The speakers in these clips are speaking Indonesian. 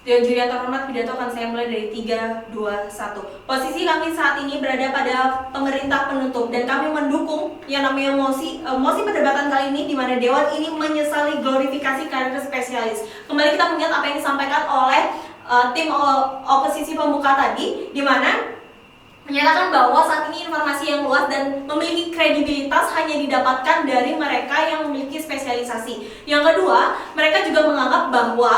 Dewan juri yang terhormat, pidato akan saya mulai dari 3, 2, 1. Posisi kami saat ini berada pada pemerintah penutup dan kami mendukung yang namanya mosi perdebatan kali ini, di mana Dewan ini menyesali glorifikasi karir spesialis. Kembali kita melihat apa yang disampaikan oleh tim oposisi pembuka tadi, di mana menyatakan bahwa saat ini informasi yang luas dan memiliki kredibilitas hanya didapatkan dari mereka yang memiliki spesialisasi. Yang kedua, mereka juga menganggap bahwa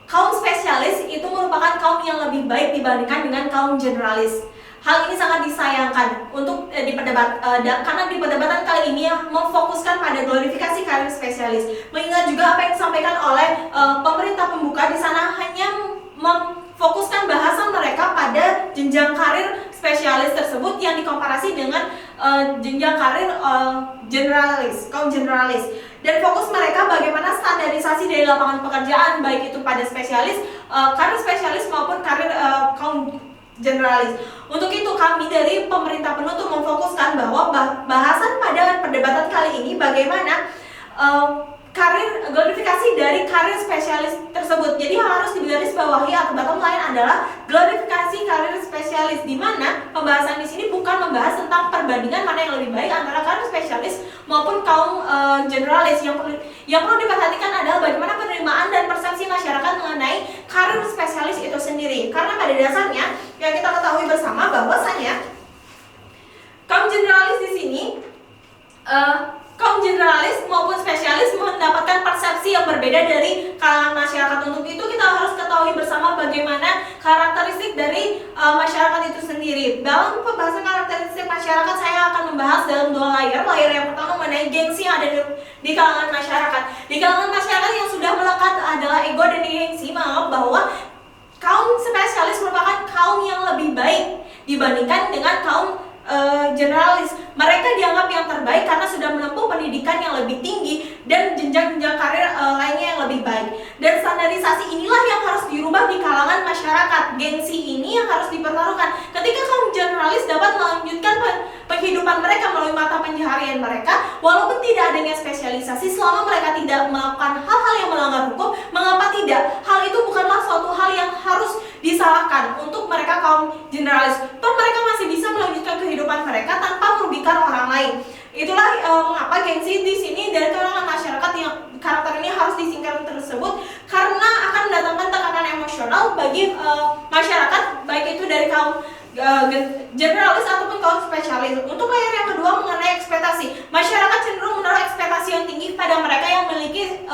kaum spesialis itu merupakan kaum yang lebih baik dibandingkan dengan kaum generalis. Hal ini sangat disayangkan untuk karena di perdebatan kali ini memfokuskan pada glorifikasi karir spesialis. Mengingat juga apa yang disampaikan oleh pemerintah pembuka di sana hanya memfokuskan bahasan mereka pada jenjang karir spesialis tersebut yang dikomparasi dengan jenjang karir kaum generalis. Dan fokus mereka bagaimana standarisasi dari lapangan pekerjaan, baik itu pada spesialis, karir spesialis maupun karir kaum generalis. Untuk itu kami dari pemerintah penutup memfokuskan bahwa bahasan pada perdebatan kali ini bagaimana glorifikasi dari karir spesialis tersebut. Jadi harus digarisbawahi atau bottom line adalah glorifikasi karir spesialis, di mana pembahasan di sini bukan membahas tentang perbandingan mana yang lebih baik antara karir spesialis maupun kaum generalis. Yang perlu diperhatikan adalah bagaimana penerimaan dan persepsi masyarakat mengenai karir spesialis itu sendiri. Karena pada dasarnya yang kita ketahui bersama bahwasanya kaum generalis di sini kaum generalis maupun spesialis mendapatkan persepsi yang berbeda dari kalangan masyarakat. Untuk itu kita harus ketahui bersama bagaimana karakteristik dari masyarakat itu sendiri. Dalam pembahasan karakteristik masyarakat saya akan membahas dalam 2 layer. Layer yang pertama mengenai gengsi yang ada di kalangan masyarakat. Di kalangan masyarakat yang sudah melekat adalah ego dan gengsi, menganggap bahwa kaum spesialis merupakan kaum yang lebih baik dibandingkan dengan kaum generalis. Mereka dianggap yang terbaik karena sudah menempuh pendidikan yang lebih tinggi dan jenjang-jenjang karir lainnya yang lebih baik. Dan standarisasi inilah yang harus dirubah di kalangan masyarakat. Gengsi ini yang harus dipertaruhkan. Ketika kaum generalis dapat melanjutkan penghidupan mereka melalui mata pencaharian mereka, walaupun tidak adanya spesialisasi, selama mereka tidak melakukan hal-hal yang melanggar hukum, mengapa tidak? Hal itu bukanlah suatu hal yang harus disalahkan untuk mereka kaum generalis. Toh mereka masih bisa melanjutkan kehidupan mereka tanpa merugikan orang lain. Itulah mengapa gengsi di sini dari kalangan masyarakat yang karakter ini harus disingkirkan tersebut, karena akan mendatangkan tekanan emosional bagi masyarakat, baik itu dari kaum generalis ataupun kaum spesialis. Untuk layer yang kedua mengenai ekspektasi, masyarakat cenderung menaruh ekspektasi yang tinggi pada mereka yang memiliki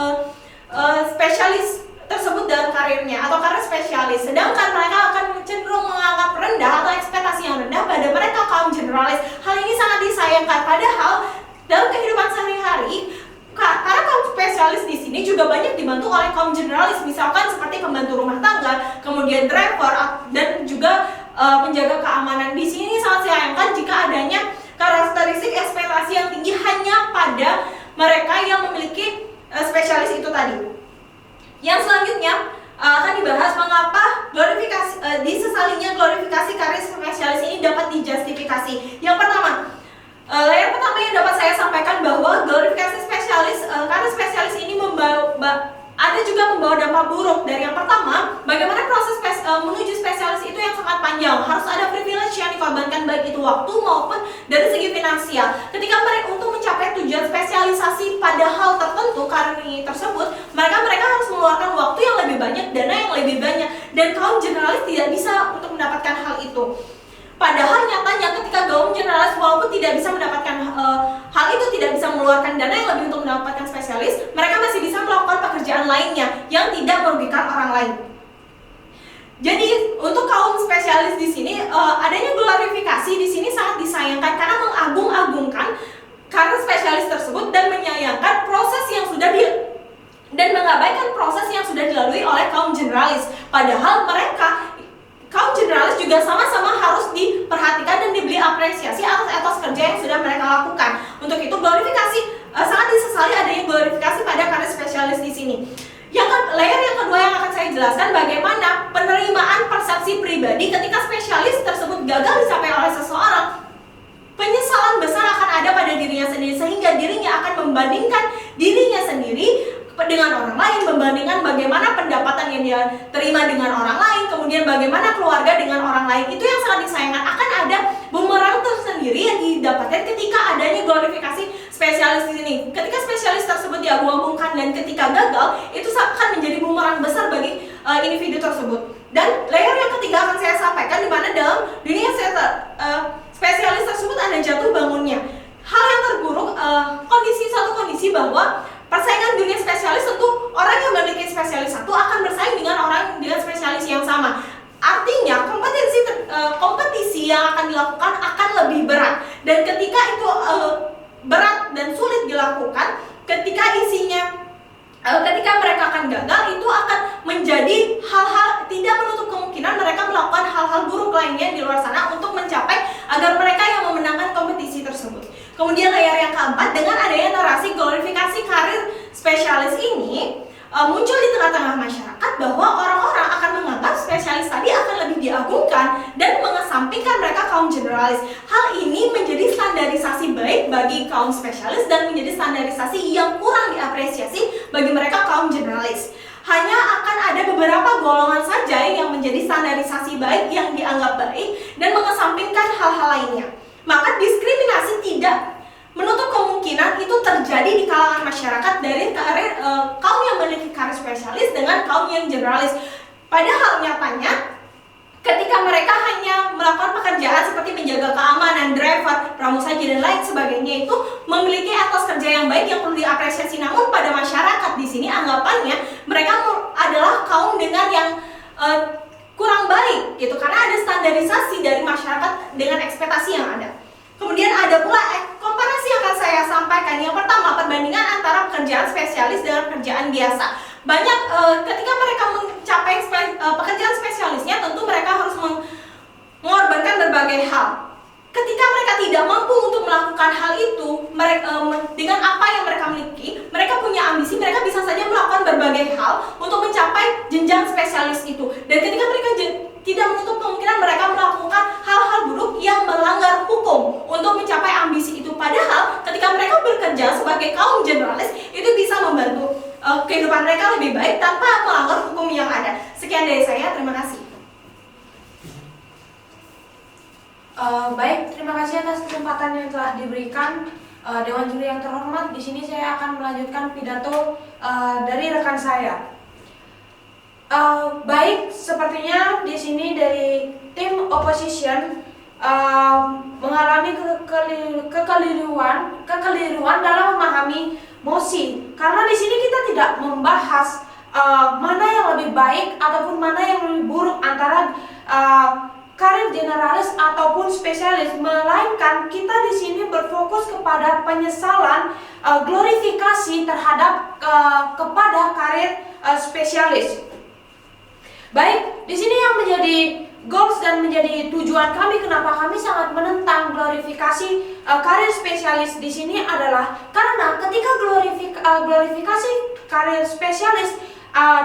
spesialis tersebut dalam karirnya atau karir spesialis, sedangkan mereka akan cenderung menganggap rendah atau ekspektasi yang rendah pada mereka kaum generalis. Hal ini sangat disayangkan, padahal dalam kehidupan sehari-hari para kaum spesialis di sini juga banyak dibantu oleh kaum generalis, misalkan seperti pembantu rumah tangga, kemudian driver, dan juga penjaga keamanan. Di sini sangat disayangkan jika adanya karakteristik ekspektasi yang tinggi hanya pada mereka yang memiliki spesialis itu tadi. Yang selanjutnya akan dibahas mengapa disesalinya glorifikasi karir spesialis ini dapat dijustifikasi. Yang pertama, layer pertama yang dapat saya sampaikan bahwa glorifikasi spesialis, karir spesialis ini ada juga membawa dampak buruk. Dari yang pertama, bagaimana proses menuju spesialis itu yang sangat panjang, harus ada privilege yang dikorbankan baik itu waktu maupun dari segi finansial. Ketika mereka untuk mencapai tujuan spesialisasi pada hal tertentu karir tersebut, mereka harus mengeluarkan waktu yang lebih banyak, dana yang lebih banyak, dan kaum generalis tidak bisa untuk mendapatkan hal itu. Padahal nyatanya ketika kaum generalis walaupun tidak bisa mendapatkan hal itu, tidak bisa mengeluarkan dana yang lebih untuk mendapatkan spesialis, mereka masih bisa melakukan pekerjaan lainnya yang tidak merugikan orang lain. Jadi untuk kaum spesialis di sini adanya glorifikasi di sini sangat disayangkan karena mengagung-agungkan karir spesialis tersebut dan menyayangkan proses yang sudah dan mengabaikan proses yang sudah dilalui oleh kaum generalis. Padahal kaum generalis juga sama-sama harus diperhatikan dan diberi apresiasi atas etos kerja yang sudah mereka lakukan. Untuk itu glorifikasi sangat disesali adanya glorifikasi pada karir spesialis di sini. Layer yang kedua yang akan saya jelaskan bagaimana penerimaan persepsi pribadi ketika spesialis tersebut gagal dicapai oleh seseorang. Penyesalan besar akan ada pada dirinya sendiri sehingga dirinya akan membandingkan dirinya sendiri dengan orang lain, membandingkan bagaimana pendapatan yang dia terima dengan orang lain, kemudian bagaimana keluarga dengan orang lain. Itu yang sangat disayangkan. Akan ada bumerang tersendiri yang didapatkan ketika adanya glorifikasi spesialis di sini. Ketika spesialis tersebut diagung-agungkan dan ketika gagal, itu akan menjadi bumerang besar bagi individu tersebut. Dan layer yang ketiga akan saya sampaikan, di mana dalam dunia spesialis tersebut ada jatuh bangunnya. Hal yang terburuk, suatu kondisi bahwa persaingan dunia spesialis, tentu orang yang memiliki spesialis satu akan bersaing dengan orang dengan spesialis yang sama. Artinya kompetisi yang akan dilakukan akan lebih berat. Dan ketika itu berat dan sulit dilakukan, ketika mereka akan gagal, itu akan menjadi hal-hal tidak menutup kemungkinan mereka melakukan hal-hal buruk lainnya di luar sana untuk mencapai agar mereka yang memenangkan kompetisi tersebut. Kemudian layer yang keempat, dengan adanya narasi glorifikasi karir spesialis ini muncul di tengah-tengah masyarakat bahwa orang-orang akan menganggap spesialis tadi akan lebih diagungkan dan mengesampingkan mereka kaum generalis. Hal ini menjadi standarisasi baik bagi kaum spesialis dan menjadi standarisasi yang kurang diapresiasi bagi mereka kaum generalis. Hanya akan ada beberapa golongan saja yang menjadi standarisasi baik yang dianggap baik dan mengesampingkan hal-hal lainnya. Maka diskriminasi tidak menutup kemungkinan itu terjadi di kalangan masyarakat dari kaum yang memiliki karir spesialis dengan kaum yang generalis. Padahal nyatanya ketika mereka hanya melakukan pekerjaan seperti menjaga keamanan, driver, pramusaji dan lain sebagainya, itu memiliki etos kerja yang baik yang perlu diapresiasi. Namun pada masyarakat di sini anggapannya mereka adalah kaum dengan yang kurang baik gitu, karena ada standarisasi dari masyarakat dengan ekspektasi yang ada. Kemudian ada pula komparasi yang akan saya sampaikan. Yang pertama, perbandingan antara pekerjaan spesialis dengan pekerjaan biasa. Banyak ketika mereka mencapai pekerjaan spesialisnya, tentu mereka harus mengorbankan berbagai hal. Ketika mereka tidak mampu untuk melakukan hal itu, dengan apa yang mereka miliki, mereka punya ambisi, mereka bisa saja melakukan berbagai hal untuk mencapai jenjang spesialis itu. Dan ketika mereka tidak menutup kemungkinan mereka melakukan hal-hal buruk yang melanggar hukum untuk mencapai ambisi itu. Padahal ketika mereka bekerja sebagai kaum generalis, itu bisa membantu kehidupan mereka lebih baik tanpa melanggar hukum yang ada. Sekian dari saya, terima kasih. Baik, terima kasih atas kesempatan yang telah diberikan Dewan Juri yang terhormat. Di sini saya akan melanjutkan pidato dari rekan saya. Baik, sepertinya di sini dari tim opposition mengalami kekeliruan dalam memahami mosi, karena di sini kita tidak membahas mana yang lebih baik ataupun mana yang lebih buruk antara karir generalis ataupun spesialis, melainkan kita di sini berfokus kepada penyesalan glorifikasi terhadap kepada karir spesialis. Baik, di sini yang menjadi goals dan menjadi tujuan kami kenapa kami sangat menentang glorifikasi karir spesialis di sini adalah karena ketika glorifikasi karir spesialis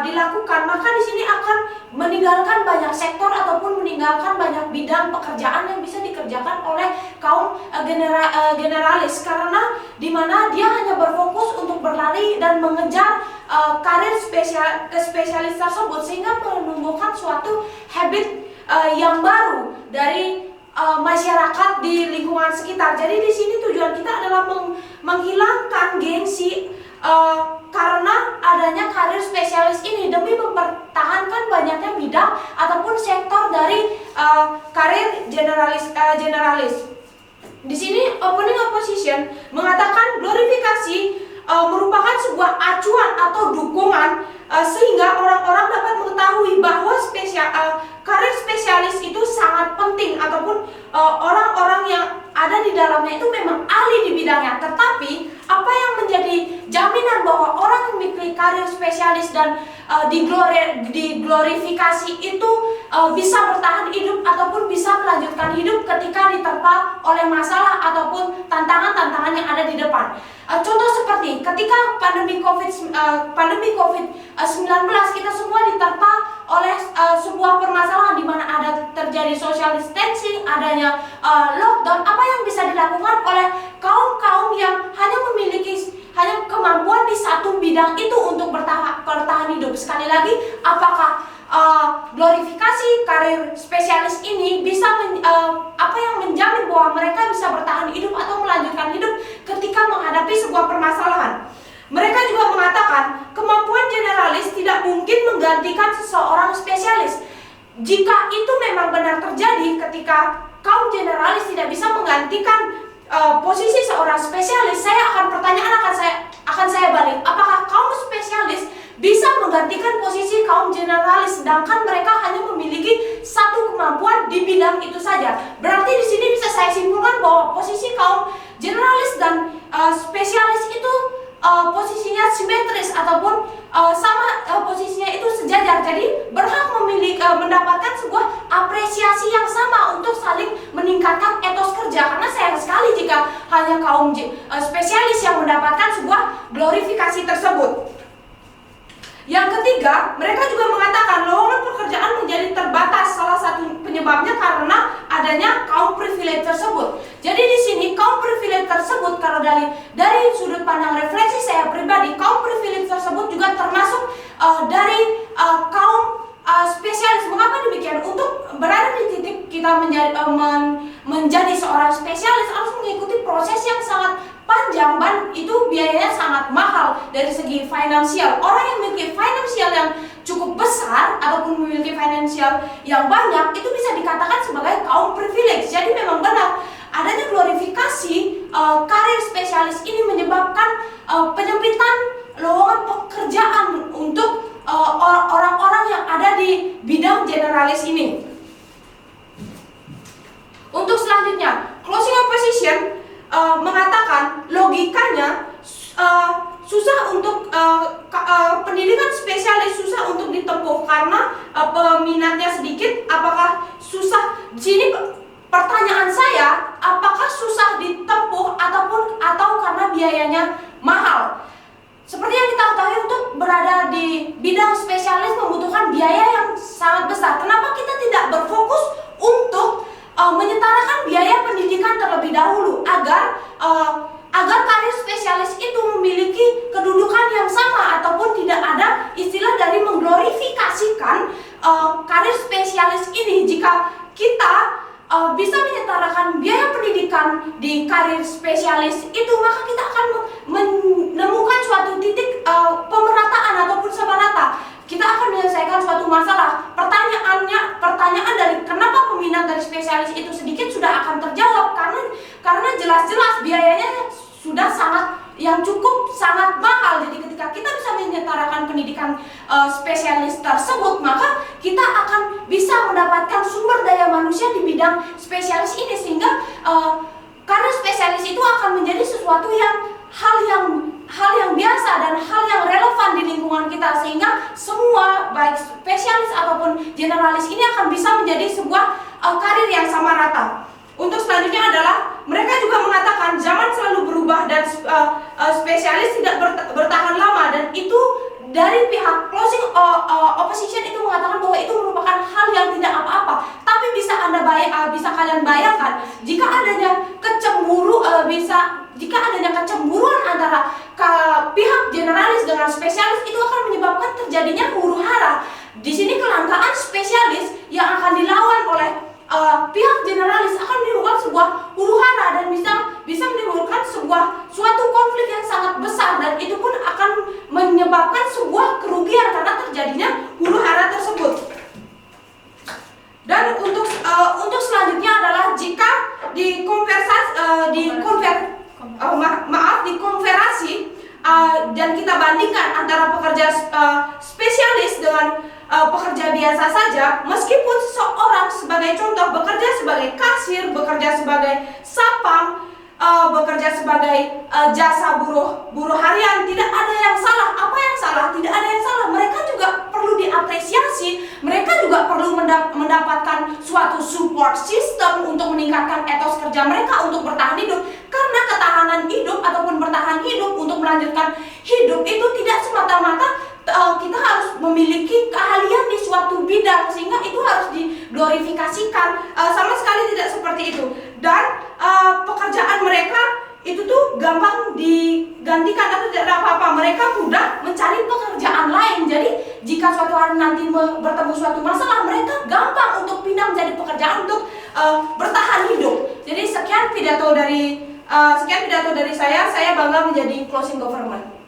dilakukan, maka di sini akan meninggalkan banyak sektor ataupun meninggalkan banyak bidang pekerjaan yang bisa dikerjakan oleh kaum generalis, karena dimana dia hanya berfokus untuk berlari dan mengejar karir spesialis tersebut, sehingga menumbuhkan suatu habit yang baru dari masyarakat di lingkungan sekitar. Jadi di sini tujuan kita adalah menghilangkan gengsi karena adanya karir spesialis ini demi mempertahankan banyaknya bidang ataupun sektor dari karir generalis. Di sini opening opposition mengatakan glorifikasi merupakan sebuah acuan atau dukungan sehingga orang-orang dapat mengetahui bahwa karir spesialis itu sangat penting ataupun orang-orang yang ada di dalamnya itu memang ahli di bidangnya. Tetapi apa yang menjadi jaminan bahwa orang yang memiliki karir spesialis dan diglorifikasi itu bisa bertahan hidup ataupun bisa melanjutkan hidup ketika diterpa oleh masalah ataupun tantangan-tantangan yang ada di depan. Contoh seperti ketika pandemi COVID-19 kita semua diterpa oleh sebuah permasalahan di mana ada terjadi social distancing, adanya lockdown. Apa yang bisa dilakukan oleh kaum-kaum yang hanya memiliki kemampuan di satu bidang bidang itu untuk bertahan hidup. Sekali lagi, apakah glorifikasi karir spesialis ini bisa apa yang menjamin bahwa mereka bisa bertahan hidup atau melanjutkan hidup ketika menghadapi sebuah permasalahan? Mereka juga mengatakan kemampuan generalis tidak mungkin menggantikan seseorang spesialis. Jika itu memang benar terjadi, ketika kaum generalis tidak bisa menggantikan posisi seorang spesialis, pertanyaan akan saya balik, apakah kaum spesialis bisa menggantikan posisi kaum generalis, sedangkan mereka hanya memiliki satu kemampuan di bidang itu saja? Berarti di sini bisa saya simpulkan bahwa posisi kaum generalis dan spesialis itu posisinya simetris ataupun sama, posisinya itu sejajar, jadi berhak mendapatkan sebuah apresiasi yang sama untuk saling meningkatkan etos kerja. Karena sayang sekali jika hanya kaum spesialis yang mendapatkan sebuah glorifikasi tersebut. Yang ketiga, mereka juga mengatakan lowongan pekerjaan menjadi terbatas. Salah satu penyebabnya karena adanya kaum privilege tersebut. Jadi di sini kaum privilege tersebut, kalau dari sudut pandang refleksi saya pribadi, kaum privilege tersebut juga termasuk dari kaum spesialis. Mengapa demikian? Untuk berada di titik kita menjadi seorang spesialis harus mengikuti proses yang sangat panjang dan itu biayanya sangat mahal dari segi finansial. Orang yang memiliki finansial yang cukup besar ataupun memiliki finansial yang banyak itu bisa dikatakan sebagai kaum privilege. Jadi memang benar adanya glorifikasi karir spesialis ini menyebabkan penyempitan lowongan pekerjaan untuk orang-orang yang ada di bidang generalis ini. Untuk selanjutnya, closing opposition mengatakan logikanya susah untuk pendidikan spesialis susah untuk ditempuh karena peminatnya sedikit. Apakah susah? Di sini pertanyaan saya, apakah susah ditempuh atau karena biayanya mahal? Seperti yang kita ketahui, untuk berada di bidang spesialis membutuhkan biaya yang sangat besar. Kenapa kita tidak berfokus untuk menyetarakan biaya pendidikan terlebih dahulu agar karir spesialis itu memiliki kedudukan yang sama ataupun tidak ada istilah dari mengglorifikasikan karir spesialis ini? Jika kita bisa menyetarakan biaya pendidikan di karir spesialis itu, maka kita akan menemukan suatu titik pemerataan ataupun sama rata. Kita akan menyelesaikan suatu masalah. Pertanyaan dari kenapa peminat dari spesialis itu sedikit sudah akan terjawab karena jelas-jelas biayanya sudah sangat mahal. Jadi ketika kita bisa menyetarakan pendidikan spesialis tersebut, maka kita akan bisa mendapatkan sumber daya manusia di bidang spesialis ini, sehingga karir spesialis itu akan menjadi sesuatu hal yang biasa dan hal yang relevan di lingkungan kita, sehingga semua baik spesialis ataupun generalis ini akan bisa menjadi sebuah karir yang sama rata. Untuk selanjutnya adalah mereka juga mengatakan zaman selalu berubah dan spesialis tidak bertahan lama, dan itu dari pihak closing opposition itu mengatakan bahwa itu merupakan hal yang tidak apa-apa. Tapi bisa kalian bayangkan jika adanya kecemburuan antara pihak generalis dengan spesialis, itu akan menyebabkan terjadinya huru-hara. Di sini kelangkaan spesialis yang akan dilawan oleh pihak generalis akan menimbulkan sebuah huru-hara dan bisa menimbulkan suatu konflik yang sangat besar, dan itu pun akan menyebabkan sebuah kerugian karena terjadinya huru-hara tersebut. Dan untuk selanjutnya adalah jika dikonversi dan kita bandingkan antara pekerja spesialis dengan pekerja biasa saja, meskipun seseorang sebagai contoh bekerja sebagai kasir, bekerja sebagai sapam, bekerja sebagai jasa buruh harian, tidak ada yang salah. Apa yang salah? Tidak ada yang salah. Mereka juga perlu diapresiasi, mereka juga perlu mendapatkan suatu support system untuk meningkatkan etos kerja mereka untuk bertahan hidup. Karena ketahanan hidup ataupun bertahan hidup untuk melanjutkan hidup itu tidak semata-mata kita harus memiliki keahlian di suatu bidang, sehingga itu harus diglorifikasikan. Sama sekali tidak seperti itu. Dan pekerjaan mereka itu tuh gampang digantikan atau tidak apa-apa. Mereka mudah mencari pekerjaan lain. Jadi jika suatu hari nanti bertemu suatu masalah, mereka gampang untuk pindah menjadi pekerjaan untuk bertahan hidup. Jadi sekian pidato dari saya. Saya bangga menjadi closing government.